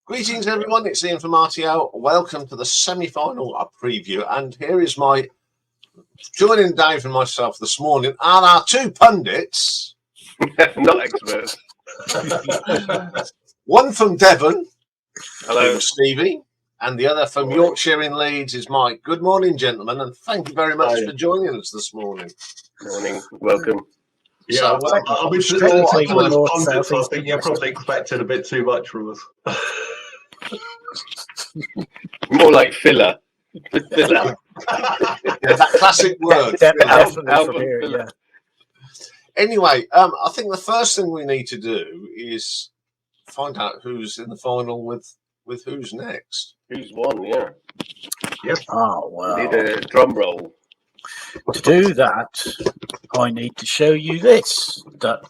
Greetings, everyone. It's Ian from RTO. Welcome to the semi-final preview. And here is my joining Dave and myself this morning are our two pundits. Not experts. One from Devon, Hello, Stevie, and the other from Yorkshire in Leeds is Mike. Good morning, gentlemen, and thank you very much for joining us this morning. morning, welcome. Yeah, So, I'll be sure sure I think you're probably expecting a bit too much from us. More like filler. Yeah, that classic word. Filler. Anyway, I think the first thing we need to do is find out who's in the final with who's next. Who's won? Yeah. Yep. Oh, well. Need a drum roll. To do that, I need to show you this, that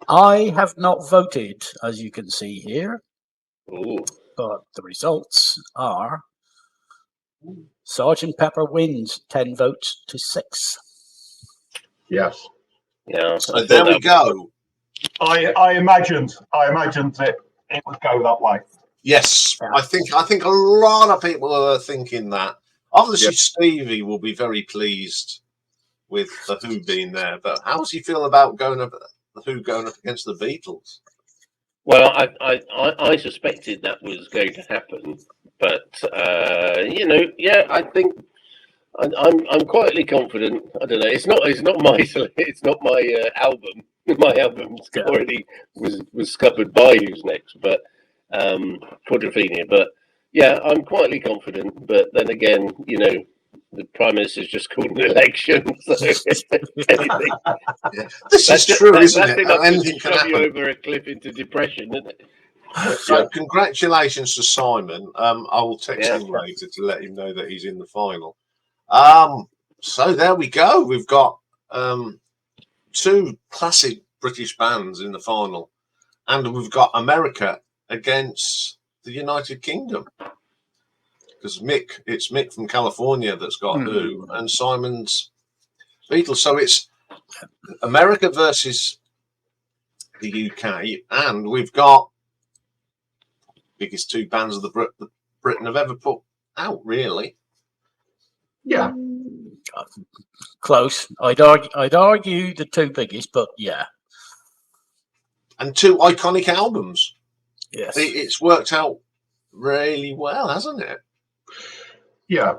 I have not voted, as you can see here, Ooh. but the results are Sergeant Pepper wins 10 votes to 6. Yes. Yeah. So there we go. I imagined it would go that way. Yes, I think a lot of people are thinking that. Obviously, Stevie will be very pleased with the Who being there, but how does he feel about the Who going up against the Beatles? Well, I suspected that was going to happen, but I think I'm quietly confident. I don't know. It's not my album. My album's already was scuppered by Who's Next, but Quadrophenia. But yeah, I'm quietly confident. But then again, the Prime Minister's just called an election, so anything. This is true, isn't it? Anything can happen. You over a cliff into depression, isn't it? So congratulations to Simon. I will text him later to let him know that he's in the final. So there we go. We've got two classic British bands in the final, and we've got America against the United Kingdom. Because it's Mick from California that's got Who, and Simon's Beatles. So it's America versus the UK, and we've got biggest two bands of the Britain have ever put out, really. Yeah. Close. I'd argue the two biggest, but yeah. And two iconic albums. Yes. It's worked out really well, hasn't it? Yeah.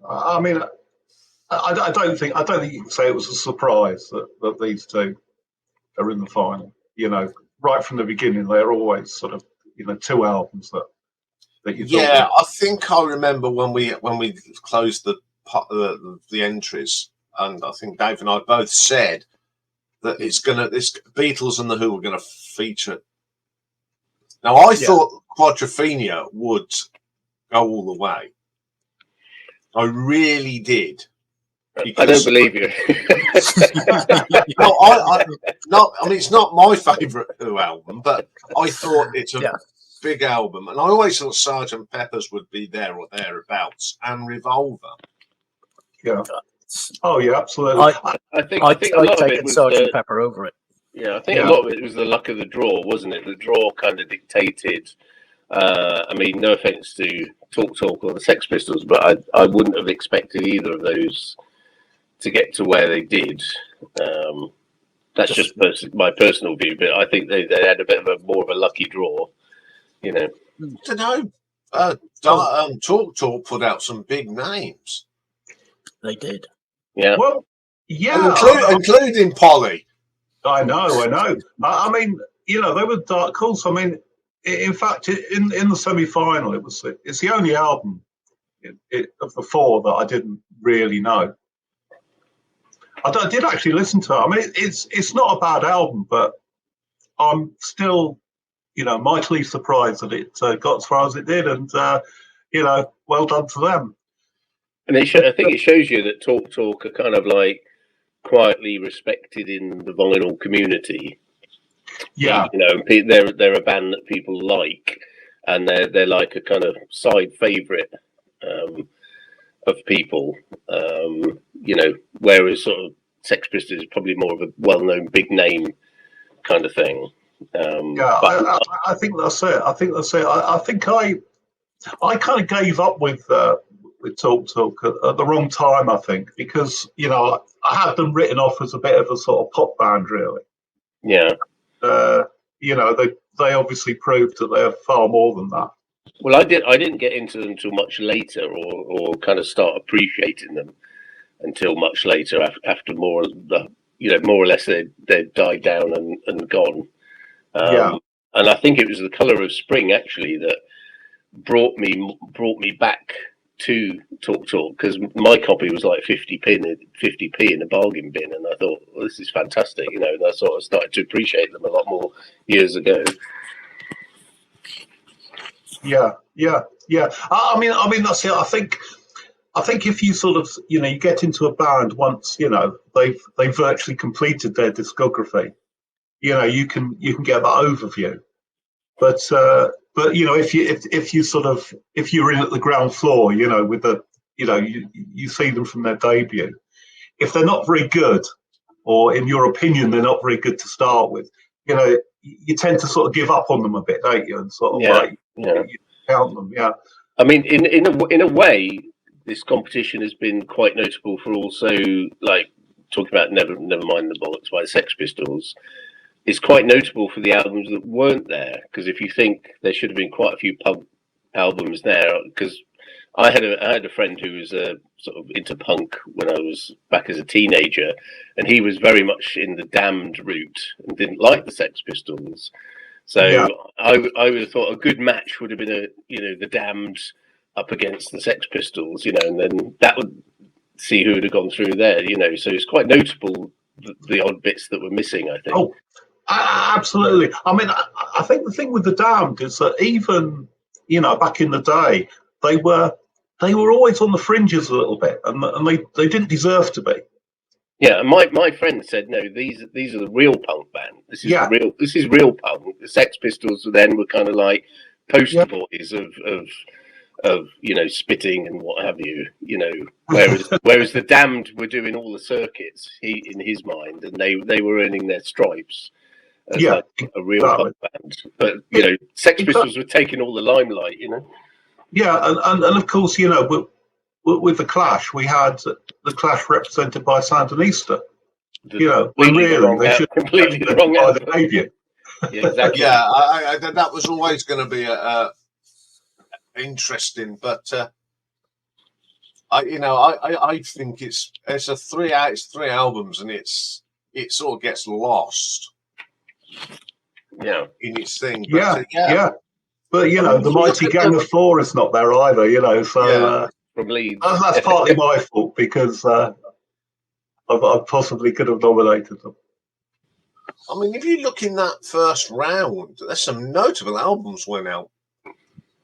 I mean, I don't think you can say it was a surprise that these two are in the final. Right from the beginning, they're always sort of two albums that you. Yeah, I think I remember when we closed the entries, and I think Dave and I both said that this Beatles and the Who were going to feature. Now I thought Quadrophenia would go all the way. I really did. I don't believe you. I mean, it's not my favourite Who album, but I thought it's a big album, and I always thought Sergeant Pepper's would be there or thereabouts, and Revolver. Yeah. Oh yeah, absolutely. I think a lot of it was Sergeant Pepper over it. Yeah, I think a lot of it was the luck of the draw, wasn't it? The draw kind of dictated. I mean, no offense to Talk or the Sex Pistols, but I wouldn't have expected either of those to get to where they did. That's just my personal view, but I think they had a bit of more of a lucky draw. I don't know. Talk put out some big names. They did. Yeah. Well, yeah, including Polly. I know. I mean, they were dark horse. I mean, in fact, in the semi-final, it's the only album of the four that I didn't really know. I did actually listen to it. I mean, it's not a bad album, but I'm still, mightily surprised that it got as far as it did, and well done to them. And I think it shows you that Talk are kind of like quietly respected in the vinyl community. Yeah, they're a band that people like, and they're like a kind of side favourite of people. Whereas sort of Sex Pistols is probably more of a well-known big name kind of thing. I think that's it. I think I kind of gave up with Talk at the wrong time, I think, because I had them written off as a bit of a sort of pop band, really. Yeah. They obviously proved that they're far more than that. Well, I didn't get into them until much later, or kind of start appreciating them until much later, after more or less they'd died down and gone. And I think it was The Colour of Spring actually that brought me back to Talk, because my copy was like 50p in a bargain bin, and I thought, well, this is fantastic, and I sort of started to appreciate them a lot more years ago. Yeah. I mean that's it. I think if you sort of you get into a band once they've virtually completed their discography, you can get that overview. But if you're in at the ground floor, with the you see them from their debut. If they're not very good, or in your opinion they're not very good to start with, you tend to sort of give up on them a bit, don't you? And sort of you count them. Yeah. I mean, in a way, this competition has been quite notable for also, like, talking about Never Mind the Bollocks by the Sex Pistols. It's quite notable for the albums that weren't there, because if you think there should have been quite a few punk albums there, because I had a friend who was sort of into punk when I was back as a teenager, and he was very much in the Damned route and didn't like the Sex Pistols. So I would have thought a good match would have been the Damned up against the Sex Pistols, and then that would see who would have gone through there, So it's quite notable, the odd bits that were missing, I think. Oh, absolutely. I mean, I think the thing with the Damned is that even back in the day, they were always on the fringes a little bit, and they didn't deserve to be. Yeah, and my friend said, no, these are the real punk band. This is real punk. The Sex Pistols then were kind of like poster boys of spitting and what have you, whereas the Damned were doing all the circuits in his mind, and they were earning their stripes as like a real punk band. But Sex Pistols were taking all the limelight, Yeah, and of course, with the Clash, we had the Clash represented by Sandinista. When really they should completely the wrong by the debut. Yeah, exactly. Yeah, I that was always going to be interesting, but I think it's 3 albums, and it sort of gets lost. Yeah, in its thing. But, But the mighty Gang of Four is not there either. So from Leeds. That's partly my fault, because I possibly could have nominated them. I mean, if you look in that first round, there's some notable albums went out.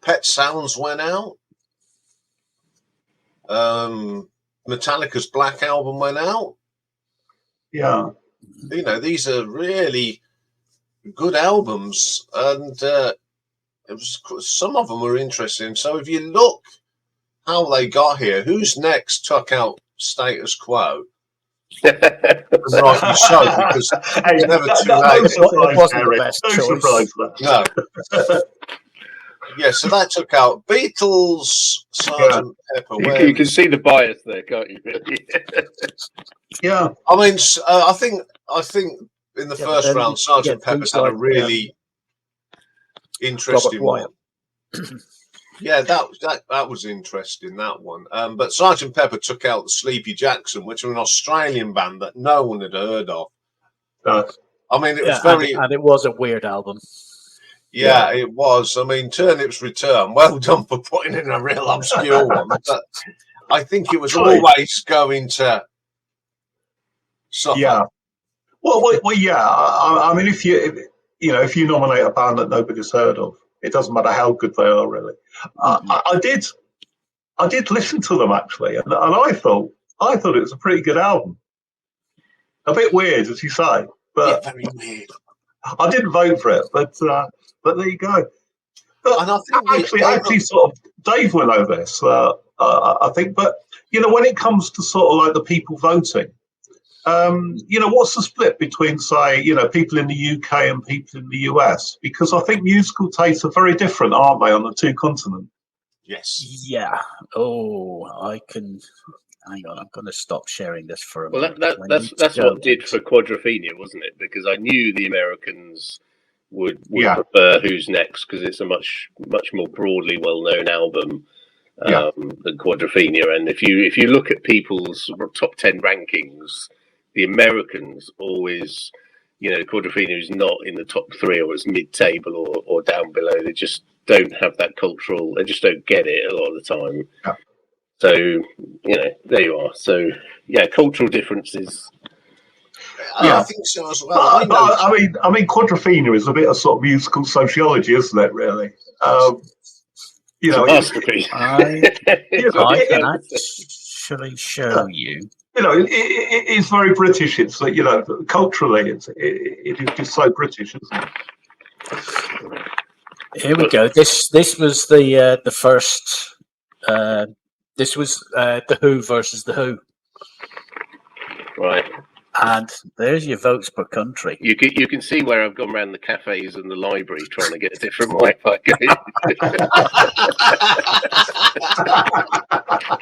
Pet Sounds went out. Metallica's Black Album went out. Yeah. These are really good albums, and some of them were interesting. So if you look how they got here, who's next took out Status Quo? Rightly so, because it's never too late. It wasn't the best choice. No. Yeah, so that took out Beatles, Sgt. Pepper. You can see the bias there, can't you? Yeah. I mean, I think in the first round, Sgt. Pepper's had a really interesting one. Yeah, that was interesting, that one. But Sgt. Pepper took out the Sleepy Jackson, which were an Australian band that no one had heard of. I mean, it was and it was a weird album. Yeah, it was. I mean, Turnip's Return, well done for putting in a real obscure one. But I think it was always going to suffer. Yeah. Well, yeah. I mean, if you nominate a band that nobody's heard of, it doesn't matter how good they are, really. I did listen to them, actually, and I thought it was a pretty good album. A bit weird, as you say, but very weird. I didn't vote for it, but there you go. But and I think actually, sort of Dave will know this, I think. But when it comes to sort of like the people voting, what's the split between, say, people in the UK and people in the US? Because I think musical tastes are very different, aren't they, on the two continents? Yes. Yeah. Oh, I can. Hang on, I'm going to stop sharing this for a Well, moment. that's what did for Quadrophenia, wasn't it? Because I knew the Americans would prefer Who's Next because it's a much more broadly well-known album than Quadrophenia. And if you look at people's top 10 rankings, the Americans always, Quadrophenia is not in the top 3 or it's mid-table or down below. They just don't have that cultural. They just don't get it a lot of the time. Yeah. So, there you are. So, yeah, cultural differences. I think so as well. I mean, Quadrophenia is a bit of sort of musical sociology, isn't it? Really, masterpiece. I can actually show you. It is very British. It's culturally, it is just so British, isn't it? Here we go. This was the first. This was the Who versus the Who. Right. And there's your votes per country. You can see where I've gone around the cafes and the library trying to get a different Wi-Fi.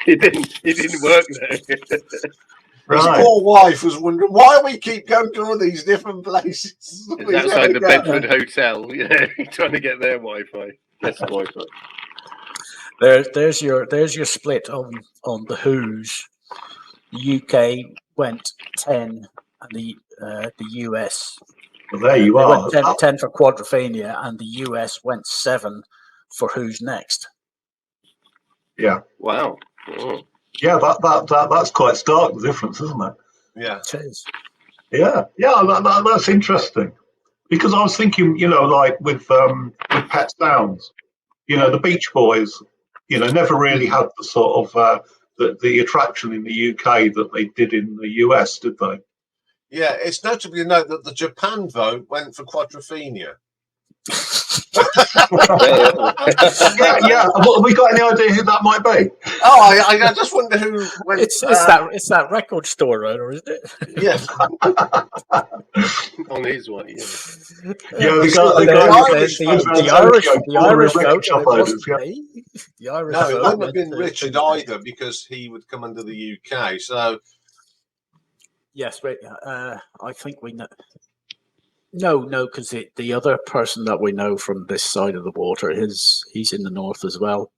It didn't work though. His poor wife was wondering why we keep going to all these different places. It's outside the Bedford Hotel, trying to get their Wi-Fi. That's the Wi-Fi. There's your split on the Who's. The UK went 10, and the US. Well, there you are. Went 10 for Quadrophenia, and the US went 7 for Who's Next. Yeah. Wow. Oh. Yeah, that's quite stark, the difference, isn't it? Yeah. It is. Yeah, that's interesting. Because I was thinking, like with Pet Sounds, the Beach Boys, never really had the sort of the attraction in the UK that they did in the US, did they? Yeah, it's notable to note that the Japan vote went for Quadrophenia. yeah. Have we got any idea who that might be? Oh, I just wonder who went. It's that record store owner, isn't it? Yes. On his way, yeah. The Irish vote. The Irish no, it vote wouldn't have been Richard either because he would come under the UK. So. Yes, wait. I think we know. No, because the other person that we know from this side of the water he's in the north as well.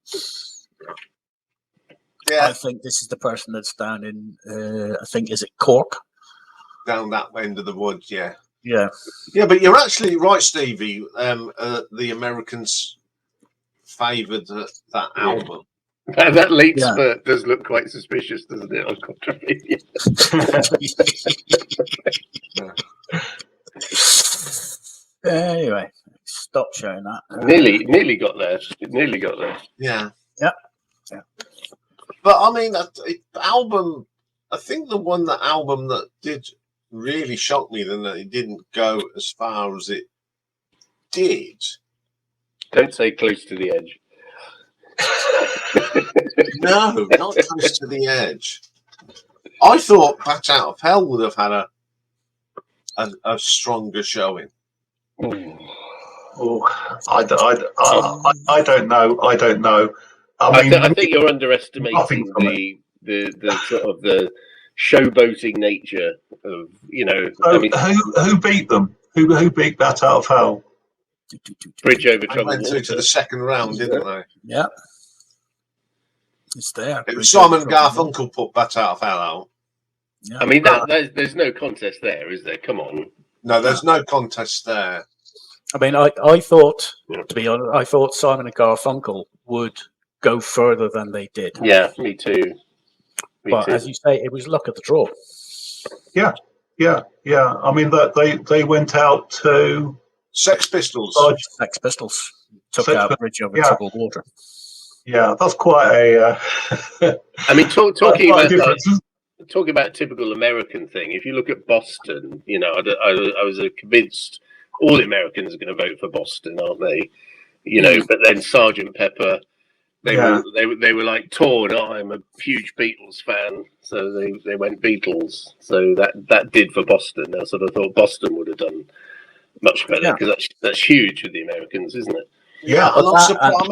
Yeah, I think this is the person that's down in. I think is it Cork? Down that end of the woods, yeah. Yeah. But you're actually right, Stevie. The Americans favoured that album. That late spurt does look quite suspicious, doesn't it? On Quadrophenia. Anyway, stop showing that. Nearly got there. Yeah. But I mean, album. I think the album that did really shock me, then that it didn't go as far as it did. Don't say Close to the Edge. No, not Close to the Edge. I thought Bat Out of Hell would have had a stronger showing. Oh, I don't know. I think you're underestimating the sort of the showboating nature of So who beat them? Who beat Bat Out of Hell? Bridge Over They Troubled went Water. to the second round, didn't they? Yeah. It's there. It was Simon Garfunkel put Bat Out of Hell out. Yeah. I mean, there's no contest there, is there? Come on. No, there's no contest there. I mean, I thought, to be honest, I thought Simon and Garfunkel would go further than they did. Yeah, me too. As you say, it was luck of the draw. Yeah. I mean, they went out to Sex Pistols. Sex Pistols took out Bridge Over Troubled Water. Yeah, that's quite a. I mean, talking about typical American thing. If you look at Boston, I was convinced all the Americans are going to vote for Boston, aren't they? But then Sergeant Pepper They were like torn. Oh, I'm a huge Beatles fan, so they went Beatles. So that did for Boston. I sort of thought Boston would have done much better because that's huge with the Americans, isn't it? Yeah, But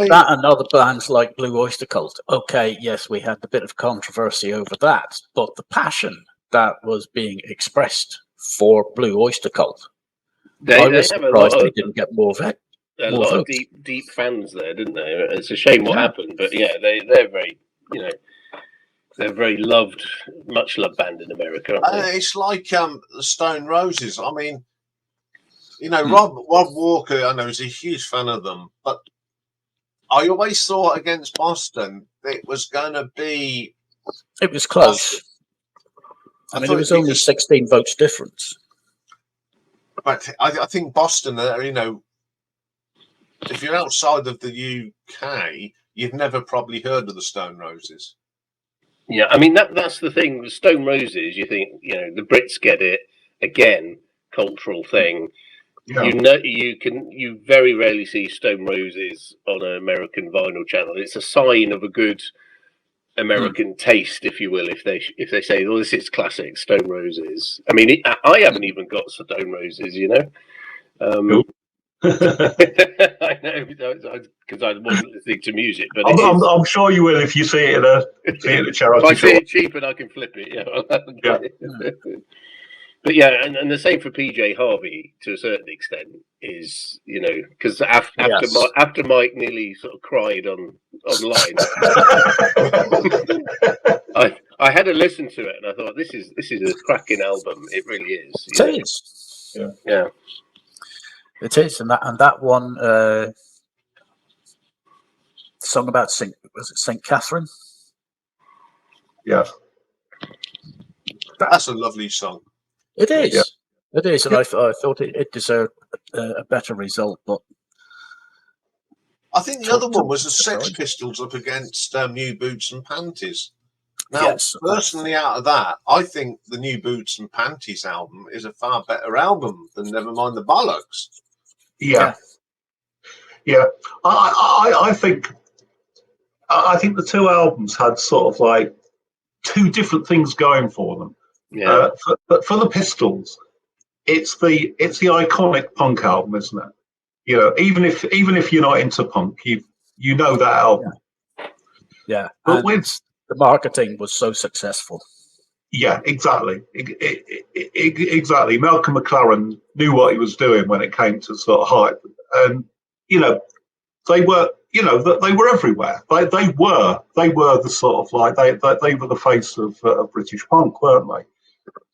that and other bands like Blue Oyster Cult. Okay, yes, we had a bit of controversy over that, but the passion that was being expressed for Blue Oyster Cult, I was surprised they didn't get more of it. A lot of deep fans there, didn't they? It's a shame what happened, but they're very, they're very loved, much loved band in America. Aren't they? It's like the Stone Roses. I mean, Rob Walker, I know, is a huge fan of them, but I always thought against Boston it was going to be. It was close. I mean, it was only 16 votes difference. But I think Boston, if you're outside of the UK, you've never probably heard of the Stone Roses. Yeah, I mean that's the thing. The Stone Roses, you think the Brits get it again, cultural thing. Yeah. You very rarely see Stone Roses on an American vinyl channel. It's a sign of a good American taste, if you will. If they say, "Oh, this is classic Stone Roses." I mean, I haven't even got Stone Roses, Nope. I know because I wasn't listening to music, but I'm sure you will if you see it at a charity. If I see it cheap and I can flip it, But and the same for PJ Harvey to a certain extent is because after Mike nearly sort of cried online, I had to listen to it and I thought this is a cracking album. It really is. It is. Yeah. It is, and that one song about Saint Catherine? Yeah, that's a lovely song. It is. Yeah. It is, and I thought it deserved a better result, but I think the other one was the Sex Pistols up against New Boots and Panties. Now, personally, out of that, I think the New Boots and Panties album is a far better album than Nevermind the Bollocks. Yeah. I think the two albums had sort of like two different things going for them. Yeah. But for the Pistols, it's the iconic punk album, isn't it? Even if you're not into punk, you know that album. Yeah. But with the marketing was so successful. Yeah, exactly. Exactly. Malcolm McLaren knew what he was doing when it came to sort of hype, and they were everywhere. They were the sort of like they were the face of British punk, weren't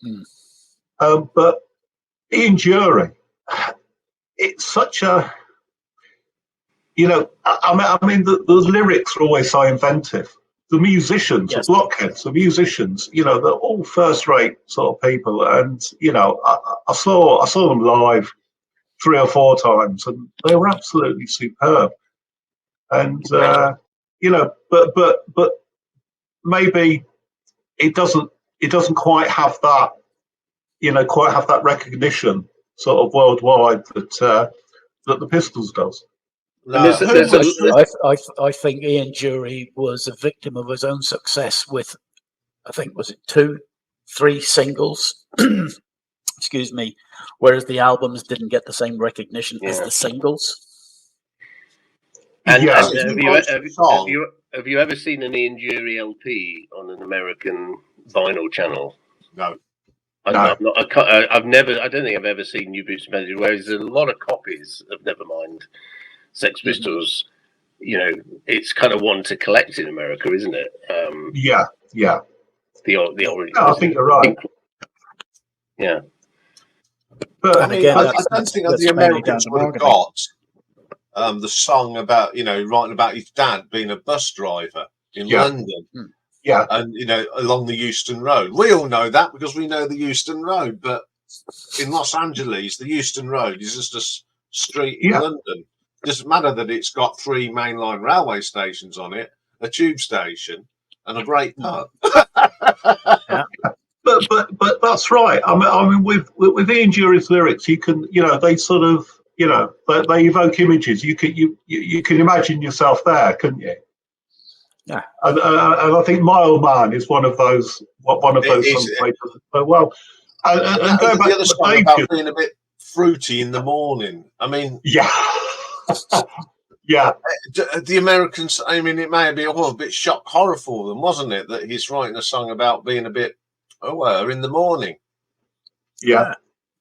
they? But Ian Dury, it's such a I mean the lyrics are always so inventive. The musicians, the blockheads, the musicians, they're all first-rate sort of people. And I saw them live 3 or 4 times, and they were absolutely superb. And but maybe it doesn't quite have that, recognition sort of worldwide that the Pistols does. No. I think Ian Dury was a victim of his own success with, I think, was it 2, 3 singles? Excuse me. Whereas the albums didn't get the same recognition as the singles. And have you ever seen an Ian Dury LP on an American vinyl channel? No. I don't think I've ever seen New Boots and Panties, whereas there's a lot of copies of Nevermind Sex Pistols. It's kind of one to collect in America, isn't it? Yeah. The original. No, I think you're right. Yeah. But I don't think that the Americans would have got the song about writing about his dad being a bus driver in London. Yeah. And along the Euston Road. We all know that because we know the Euston Road, but in Los Angeles, the Euston Road is just a street in London. It doesn't matter that it's got 3 mainline railway stations on it, a tube station, and a great pub. But that's right. I mean, with Ian Dury's lyrics, you can, they sort of, they evoke images. You can imagine yourself there, couldn't you? Yeah, and I think My Old Man is one of those songs played so well. And going back the other to song Dave, about being a bit fruity in the morning. I mean, yeah, yeah, the Americans. I mean, it may be a bit shock horror for them, wasn't it? That he's writing a song about being a bit in the morning. Yeah,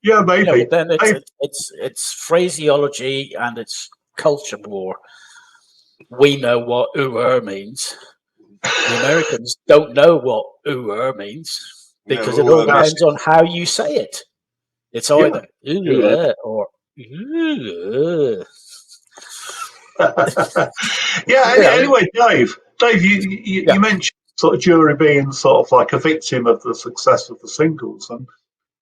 maybe. Yeah, but then it's phraseology and it's culture war. We know what means. The Americans don't know what means because it all depends on how you say it. It's either or. Anyway, Dave, you mentioned sort of jury being sort of like a victim of the success of the singles, and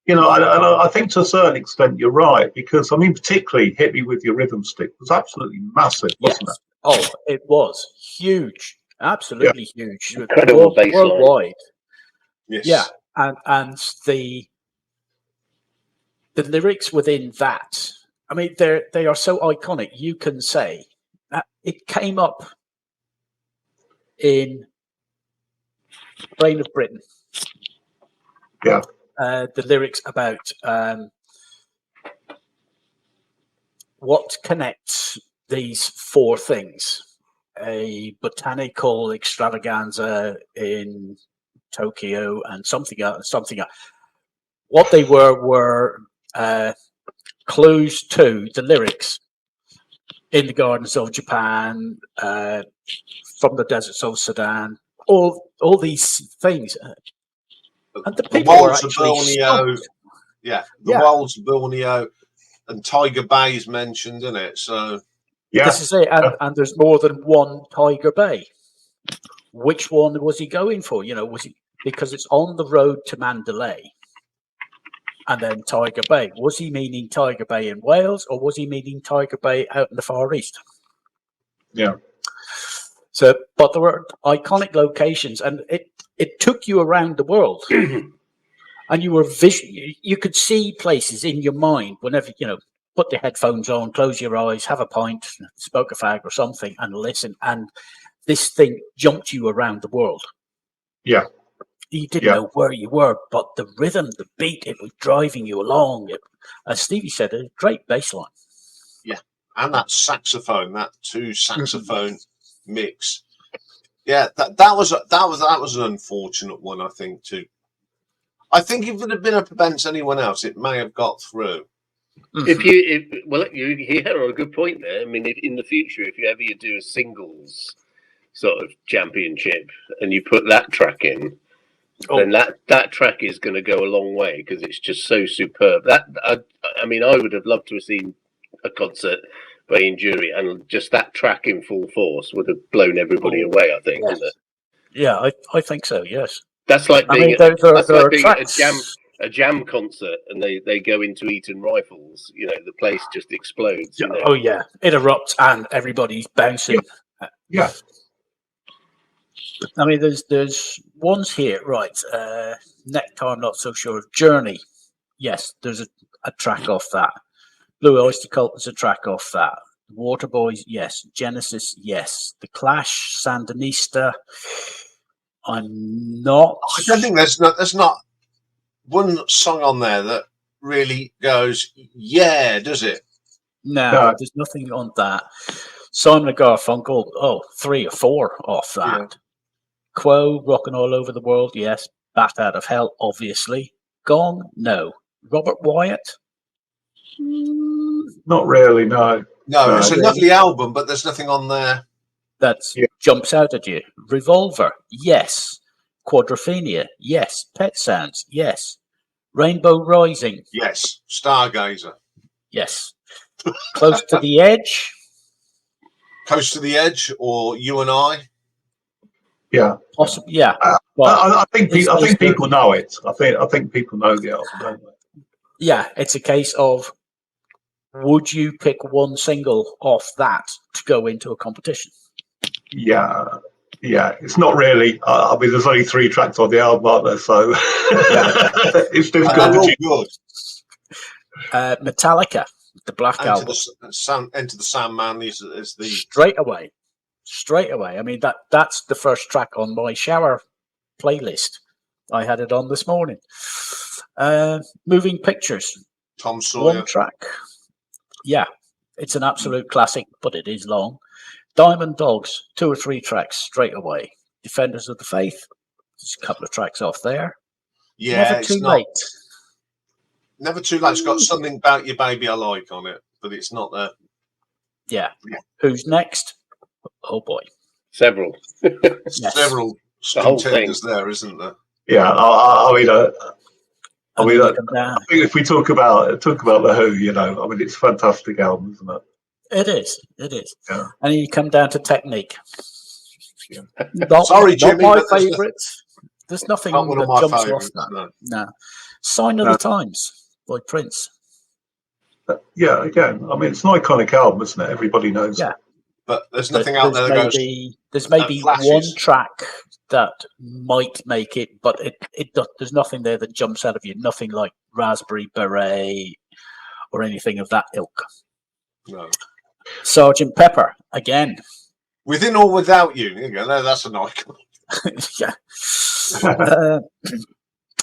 I think to a certain extent you're right, because I mean, particularly "Hit Me With Your Rhythm Stick" was absolutely massive, wasn't it? Oh, it was huge, absolutely huge, incredible bass line. Worldwide. Yes. Yeah, and the lyrics within that, I mean, they are so iconic. You can say that it came up in Brain of Britain. Yeah. The lyrics about what connects these four things: a botanical extravaganza in Tokyo and something else. What they were clues to the lyrics in the gardens of Japan, from the deserts of Sudan, all these things. And the people were actually Borneo, wilds of Borneo and Tiger Bay is mentioned in it. So this is it, and there's more than one Tiger Bay. Which one was he going for? Was he, because it's on the road to Mandalay, and then Tiger Bay. Was he meaning Tiger Bay in Wales, or was he meaning Tiger Bay out in the Far East? Yeah. So, but there were iconic locations, and it took you around the world, and you were you could see places in your mind whenever put the headphones on, close your eyes, have a pint, smoke a fag or something, and listen. And this thing jumped you around the world. Yeah. You didn't know where you were, but the rhythm, the beat, it was driving you along. As Stevie said, a great bass line. Yeah, and that saxophone, that two saxophone mix. Yeah, that was an unfortunate one, I think, too. I think if it had been up against anyone else, it may have got through. You hit on a good point there. I mean, in the future, if you do a singles sort of championship and you put that track in, then that track is going to go a long way because it's just so superb. I would have loved to have seen a concert by Iain Dury, and just that track in full force would have blown everybody away, I think, wouldn't it? Yeah, I think so, yes. That's like being a jam concert, and they go into Eton Rifles. The place just explodes. Oh yeah, it erupts and everybody's bouncing. Yeah. I mean, there's ones here, right? Nectar, I'm not so sure. Journey, yes, there's a track off that. Blue Oyster Cult is a track off that. Waterboys, yes. Genesis, yes. The Clash, Sandinista. I'm not. I don't think there's not one song on there that really goes, yeah, does it? No, there's nothing on that. Simon and Garfunkel, 3 or 4 off that. Yeah. Quo, Rockin' All Over the World, yes. Bat Out of Hell, obviously. Gone, no. Robert Wyatt? Not really, no. No, it's a lovely album, but there's nothing on there that jumps out at you. Revolver, yes. Quadrophenia, yes. Pet Sounds, yes. Rainbow Rising, yes. Stargazer, yes. Close to the Edge, Close to the Edge, or You and I. Yeah, possibly. Yeah, I think people know it. I think people know the album, don't they? Yeah, it's a case of, would you pick one single off that to go into a competition? Yeah, it's not really. I mean, there's only 3 tracks on the album, aren't there? So it's difficult. Metallica, the Black Album. Enter the Sandman is the straight away. straight away. I mean, that's the first track on my shower playlist. I had it on this morning. Moving Pictures, Tom Sawyer. one track. Yeah, it's an absolute classic, but it is long. Diamond Dogs, 2 or 3 tracks straight away. Defenders of the Faith, there's a couple of tracks off there. Yeah, Never it's Too not. Late. Never Too Late. It's got Something About Your Baby I Like on it, but it's not there. Yeah. Who's next? Oh boy. Several. Yes. Several The whole contenders there, isn't there? Yeah, I mean, And then you come down. I think if we talk about the Who, you know, I mean, it's a fantastic album, isn't it? It is. It is. Yeah. And then you come down to Technique. Yeah. Sorry, not Jimmy, my but there's favourite. There's nothing Not one that of my jumps off favourites. that. No. No. Sign of No. the Times by Prince. Yeah, again, I mean, it's an iconic album, isn't it? Everybody knows Yeah. it. But there's But nothing out there that goes. there's maybe flashes. one track that might make it, but there's nothing there that jumps out of you. Nothing like Raspberry Beret or anything of that ilk. No. Sergeant Pepper again. Within or Without You. There you go. That's an icon. Yeah.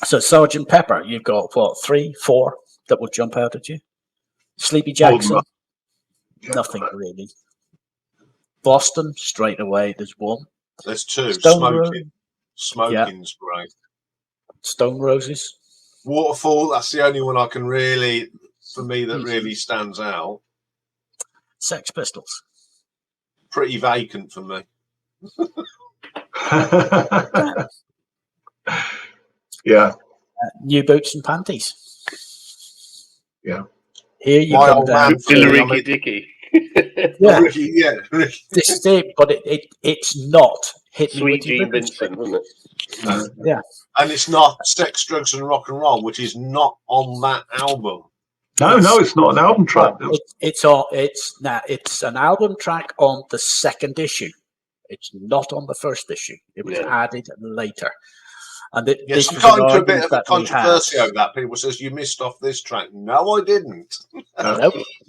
So Sergeant Pepper, you've got what, 3, 4 that will jump out at you? Sleepy Jackson, More than that. nothing really. Boston, straight away, there's one. There's 2. Stone Roses. Smoking's great. Stone Roses. Waterfall, that's the only one I can really, for me, that really stands out. Sex Pistols. Pretty vacant for me. Yeah, New Boots and Panties. yeah. Here you My come old down. man- Dillariki Dicky. Yeah, Ricky, yeah. Ricky. this is it, but it's not hit me Sweet with your Gene ribbons. Vincent, wasn't it? No. And it's not Sex, Drugs and Rock and Roll, which is not on that album. No, it's not an album track. It's an album track on the second issue. It's not on the first issue. It was Yeah. added later. And Yes, this I'm was an going to a bit argument of a that we had. controversy over that. People says you missed off this track. No, I didn't.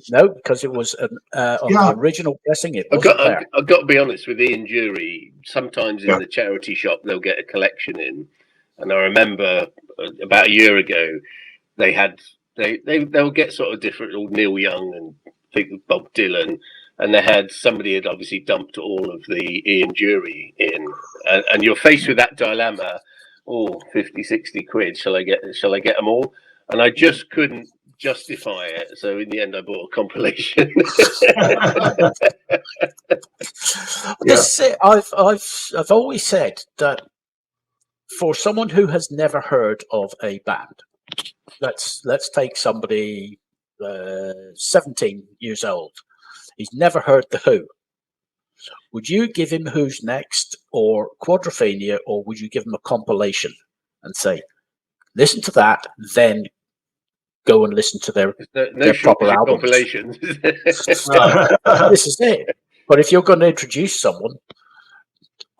No, because it was on Yeah. the original pressing. It I've wasn't got, there. I've got to be honest with Ian Jury. Sometimes in Yeah. the charity shop they'll get a collection in, and I remember about a year ago they'll get sort of different, old Neil Young and I think Bob Dylan, and somebody had obviously dumped all of the Ian Jury in, and you're faced with that dilemma. Oh, 50, 60 quid. Shall I get them all? And I just couldn't justify it. So in the end, I bought a compilation. This is it. I've always said that for someone who has never heard of a band, let's take somebody 17 years old. He's never heard the Who. Would you give him Who's Next or Quadrophenia, or would you give him a compilation and say, listen to that, then go and listen to their no proper shortage of albums? compilations. This is it. But if you're going to introduce someone,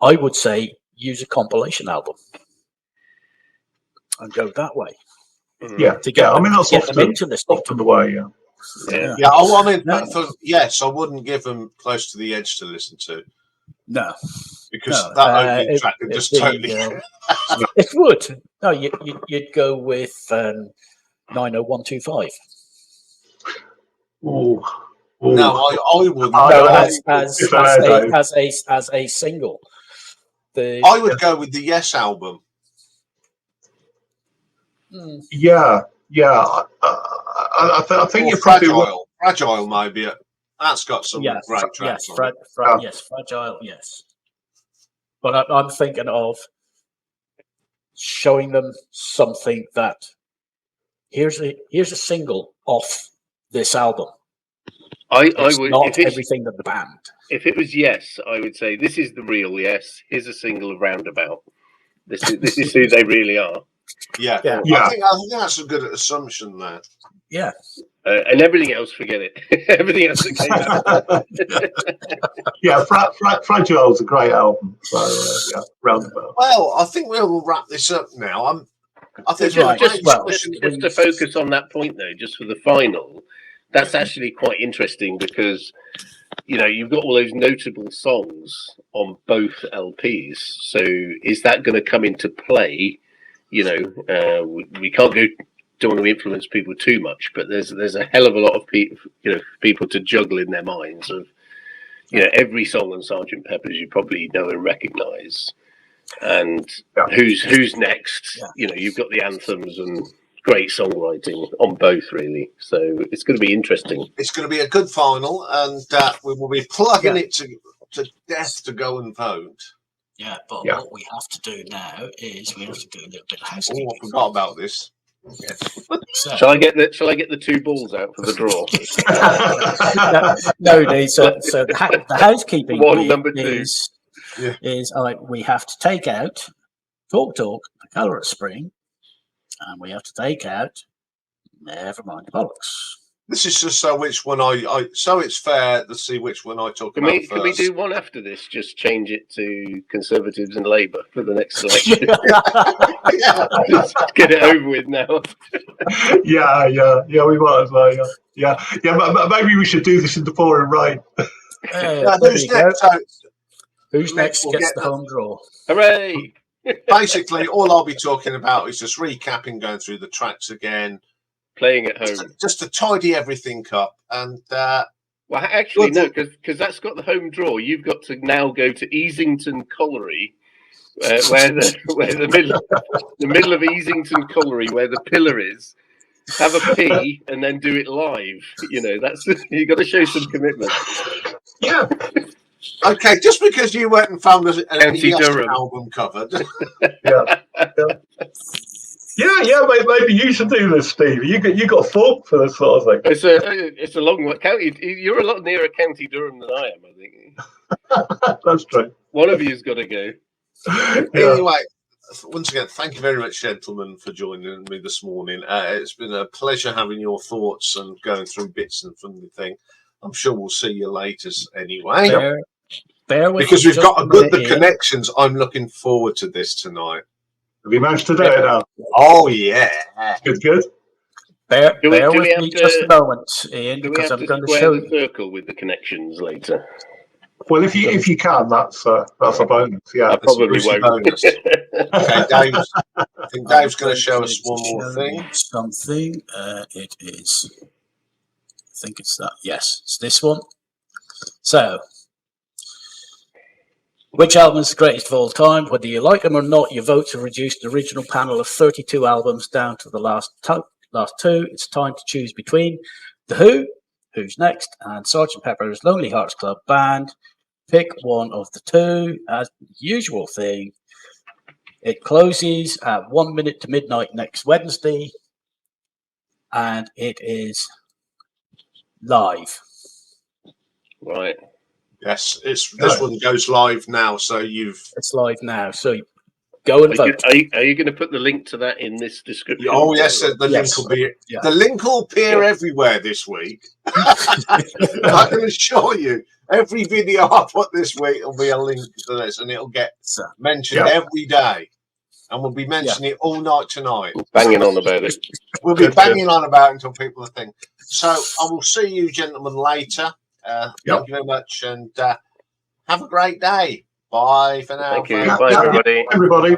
I would say use a compilation album and go that way. Yeah, To get I them, mean, that's get them often, into listening to often the way, yeah. Yeah. Yeah, I mean, No. yes, I wouldn't give them Close to the Edge to listen to No, because No, that opening track would just the, totally. it would. No, you'd go with 90125. Ooh. No, I wouldn't. No, I, as a single. I would go with the Yes album. Yeah. I think Or you're probably right. Fragile maybe. That's got some Yeah, great tracks yes, on it. yes, Fragile, yes. But I'm thinking of showing them something that here's a single off this album. I It's would, not everything that the band. if it was Yes, I would say this is the real Yes. Here's a single of Roundabout. This is who they really are. Yeah. Yeah. Yeah. I think that's a good assumption there. Yeah. And everything else, forget it. Everything else that came out. Yeah, Fragile's a great album. So, yeah, Roundabout. Well, I think we'll wrap this up now. I think Right. Just discussion. to focus on that point, though, just for the final, that's actually quite interesting because you've got all those notable songs on both LPs. So is that going to come into play? We can't don't want to influence people too much, but there's a hell of a lot of people to juggle in their minds of, every song on Sergeant Pepper's you probably know and recognise, and who's next. You've got the anthems and great songwriting on both, really. So it's going to be interesting. It's going to be a good final, and we will be plugging it to death to go and vote. Yeah, but what we have to do now is we have to do a little bit of housekeeping. Oh, I forgot about this. So, shall I get the 2 balls out for the draw? No, so the housekeeping number 2 is we have to take out Talk, The Colour of Spring, and we have to take out Never Mind the Bollocks. This is just so which one so it's fair to see which one I talk about first. Can we do one after this? Just change it to Conservatives and Labour for the next election. Just get it over with now. Yeah, we might as well. Yeah. But maybe we should do this in the pouring rain. Who's next gets the home draw? Hooray! Basically, all I'll be talking about is just recapping, going through the tracks again. Playing at home, just to tidy everything up, and well, actually, no, because that's got the home draw. You've got to now go to Easington Colliery, where the middle of Easington Colliery, where the pillar is. Have a pee and then do it live. That's you got to show some commitment. Yeah. Okay, just because you went and found an Durham album covered. Yeah, maybe you should do this, Stevie. You got a fork for this sort of thing. It's a long way. You're a lot nearer County Durham than I am, I think. That's true. One of you's got to go. Anyway, once again, thank you very much, gentlemen, for joining me this morning. It's been a pleasure having your thoughts and going through bits and from the thing. I'm sure we'll see you later anyway. Bear with because we've got the connections. I'm looking forward to this tonight. Have you managed to do it now? Oh, yeah. Good. Bear with me just a moment, Ian, because I'm going to show you. The circle with the connections later. Well, if you can, that's a bonus. Yeah, I probably won't. Bonus. Okay, Dave. I think Dave's going to show us one more thing. Something. It is. I think it's that. Yes, it's this one. So, which album is the greatest of all time? Whether you like them or not, your votes have reduced the original panel of 32 albums down to the last 2. It's time to choose between The Who, Who's Next, and Sgt. Pepper's Lonely Hearts Club Band. Pick one of the 2. As the usual thing, it closes at 1 minute to midnight next Wednesday, and it is live. Right. Yes, this one goes live now, so it's live now. So go and vote. Are you going to put the link to that in this description? Oh yes, link will be. Yeah. The link will appear everywhere this week. I can assure you, every video I put this week will be a link to this, and it'll get mentioned every day, and we'll be mentioning it all night tonight. Banging on about it. We'll be banging on about it until people think. So I will see you, gentlemen, later. Thank you very much, and have a great day. Bye for now. Thank you. Bye, everybody. Everybody.